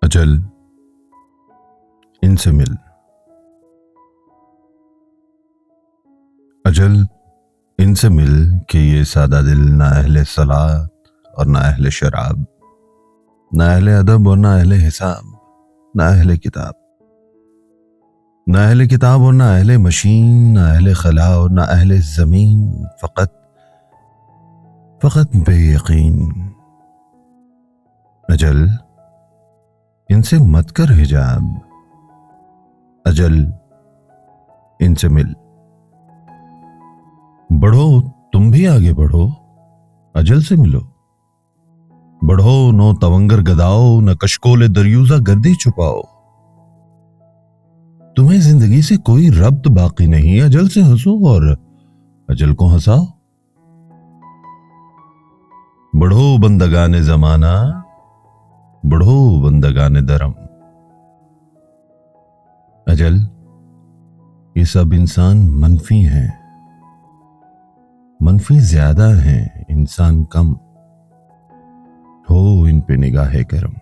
اجل ان سے مل. اجل ان سے مل کہ یہ سادہ دل نہ اہل صلاۃ اور نہ اہل شراب، نہ اہل ادب اور نہ اہل حساب، نہ اہل کتاب، نہ اہل کتاب اور نہ اہل مشین، نہ اہل خلا اور نہ اہل زمین، فقط بے یقین. اجل ان سے مت کر حجاب، اجل ان سے مل. بڑھو تم بھی آگے بڑھو، اجل سے ملو. بڑھو نو تونگر گداؤ، نہ کشکول دریوزہ گردی چھپاؤ. تمہیں زندگی سے کوئی ربط باقی نہیں، اجل سے ہنسو اور اجل کو ہنساؤ. بڑھو بندگان زمانہ، بڑھو بندگان درم. اجل یہ سب انسان منفی ہیں، منفی زیادہ ہیں، انسان کم. ہو ان پہ نگاہ کرم.